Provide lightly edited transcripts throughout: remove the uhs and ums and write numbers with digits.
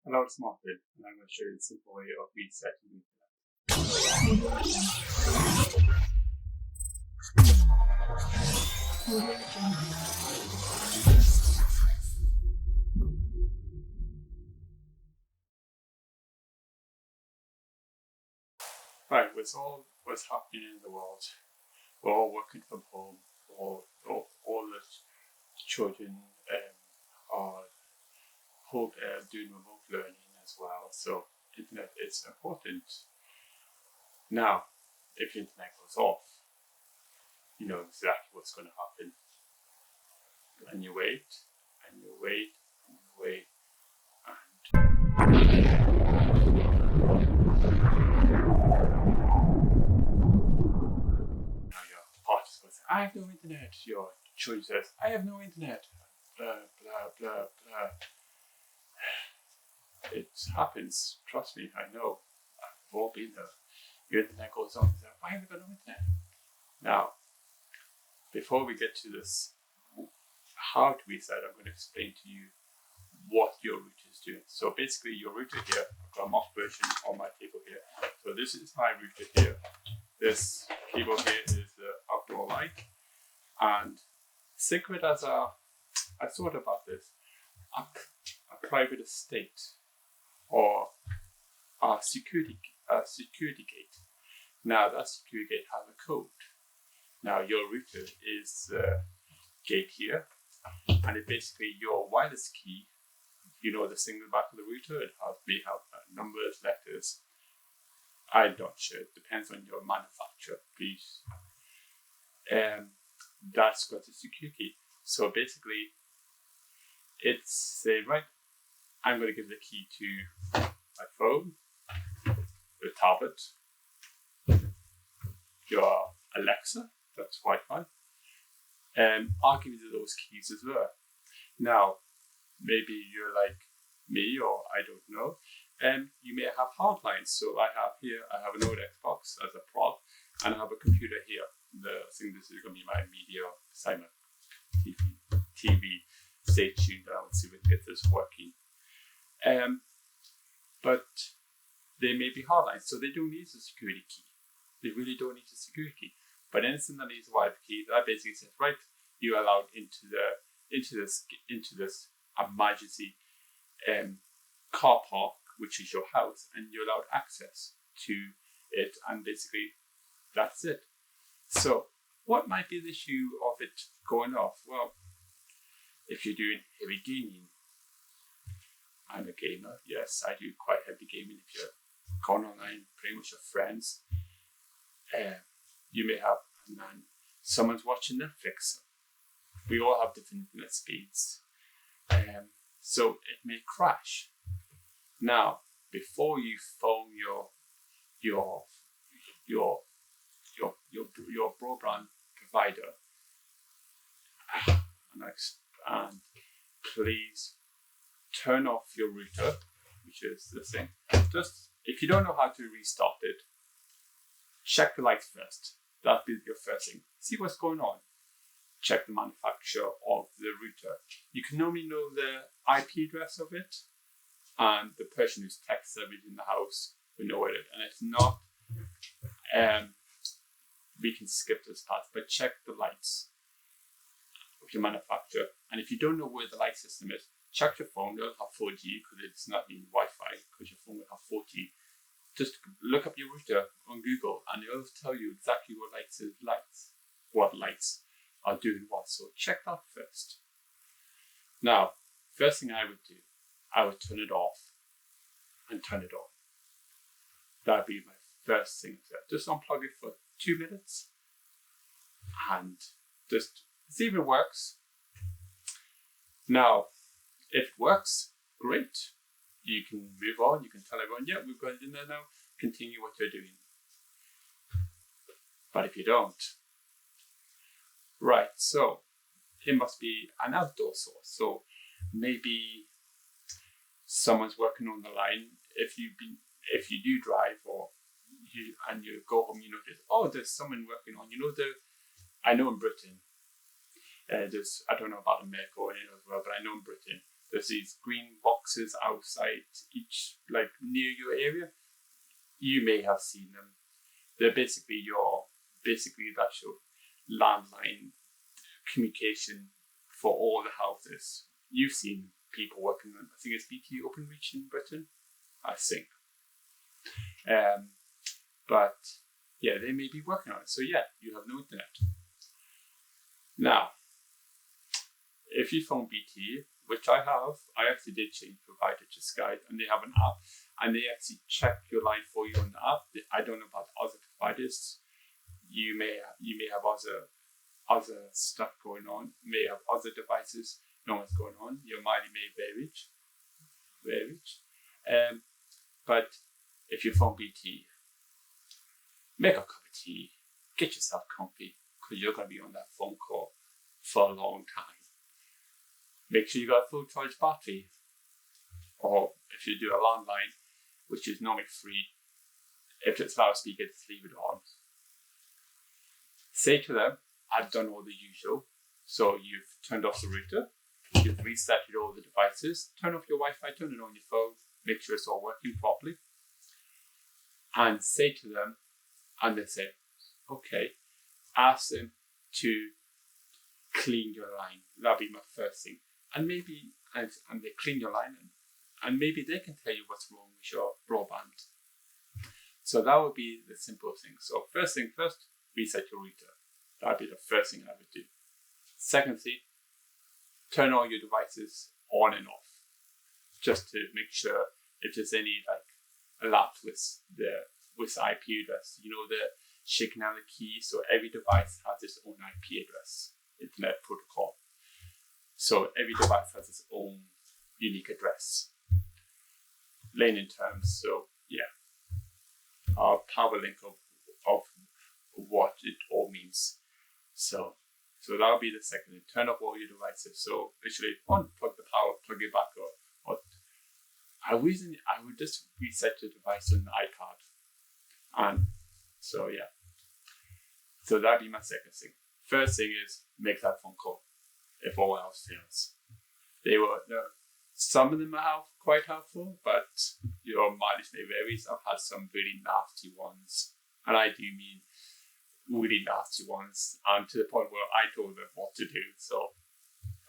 Hello, it's Martin, and I'm going to show you the simple way of resetting Right, with all what's happening in the world, we're all working from home, all the children are doing remote learning as well, so internet is important. Now, if the internet goes off, you know exactly what's going to happen. And you wait, and you wait, and you wait, now your party's going to say, I have no internet. Your children says, I have no internet. Blah, blah, blah, blah. It happens, trust me, I know. We've all been there. Your internet goes on, you say, why have you got no internet? Now, before we get to this, how to reset, I'm going to explain to you what your router is doing. So basically your router here, I've got a mock version on my table here. So this is my router here. This cable here is the outdoor light. And think of it as I thought about this, a private estate or a security gate. Now that security gate has a code. Now your router is the gate here, and it basically your wireless key. You know the single back of the router. It may have numbers, letters. I'm not sure. It depends on your manufacturer, please. That's got a security key. So basically, it's saying, right, I'm going to give the key to my phone, your tablet, your Alexa, that's Wi-Fi. I'll give you those keys as well. Now, maybe you're like me, or I don't know, you may have hard lines. So I have an old Xbox as a prop, and I have a computer here. I think this is going to be my media assignment TV. Stay tuned, I'll see if we can get this working. But they may be hard lines, so they don't need a security key. They really don't need a security key. But anything that needs a Wi-Fi key, that basically says, right, you're allowed into this emergency car park, which is your house, and you're allowed access to it, and basically that's it. So what might be the issue of it going off? Well, if you're doing heavy gaming, I'm a gamer, yes, I do quite heavy gaming. If you're going online playing with your friends, you may have, and then someone's watching Netflix. We all have different internet speeds, so it may crash. Now, before you phone your broadband provider, and please turn off your router, which is this thing. Just if you don't know how to restart it, check the lights first. That'll be your first thing. See what's going on. Check the manufacturer of the router. You can normally know the IP address of it, and the person who's tech savvy in the house will know it. And if not, we can skip this part, but check the lights of your manufacturer. And if you don't know where the light system is, check your phone. It'll have 4G because it's not in Wi-Fi, because your phone will have 4G. Just look up your router on Google, and it'll tell you exactly what lights are doing what. So check that first. Now, first thing I would do, I would turn it off and turn it on. That'd be my first thing. Just unplug it for 2 minutes and just see if it works. Now, if it works, great. You can move on. You can tell everyone, yeah, we've got it in there now. Continue what you're doing. But if you don't, right, so it must be an outdoor source. So maybe someone's working on the line. If you do drive and you go home, you notice, oh, there's someone working on. I know in Britain, I don't know about America or anything as well, but I know in Britain there's these green boxes outside each, like near your area. You may have seen them. They're basically that's your landline communication for all the houses. You've seen people working on, I think it's BT Openreach in Britain, I think. But yeah, they may be working on it. So yeah, you have no internet. Now, if you phone BT, which I actually did change provider to Sky, and they have an app, and they actually check your line for you on the app. I don't know about other providers. You may have other stuff going on. You may have other devices. Know what's going on. Your money may vary. But if you phone BT, make a cup of tea, get yourself comfy, because you're going to be on that phone call for a long time. Make sure you got a full charge battery. Or if you do a landline, which is normally free, if it's loudspeaker, just leave it on. Say to them, I've done all the usual. So you've turned off the router, you've reset all the devices, turn off your Wi-Fi, turn it on your phone, make sure it's all working properly. And say to them, and they say, okay, ask them to clean your line. That'll be my first thing. And maybe, and they clean your line, and maybe they can tell you what's wrong with your broadband. So that would be the simple thing. So first thing first, reset your router. That'd be the first thing I would do. Second thing, turn all your devices on and off, just to make sure if there's any lapse with the IP address. You know, the Signal key, so every device has its own IP address, Internet Protocol. So every device has its own unique address. Layman terms, so yeah, our power link of what it all means. So that'll be the second thing. Turn off all your devices. So literally unplug the power, plug it back up. Or I would just reset the device on the iCard. And so yeah. So that'd be my second thing. First thing is make that phone call. If all else fails, some of them are quite helpful, but your mileage may vary. I've had some really nasty ones, and I do mean really nasty ones, and to the point where I told them what to do. So,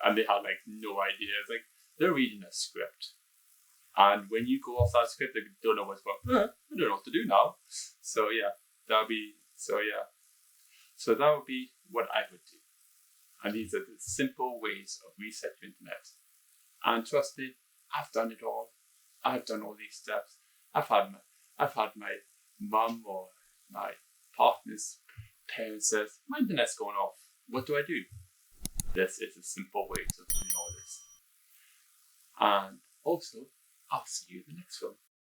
and they had no idea. It's like they're reading a script, and when you go off that script, they don't know what's going. I don't know what to do now. So yeah, that would be what I would do. And these are the simple ways of reset your internet. And trust me, I've done it all. I've done all these steps. I've had my mum or my partner's parents says, my internet's going off. What do I do? This is a simple way of doing all this. And also, I'll see you in the next one.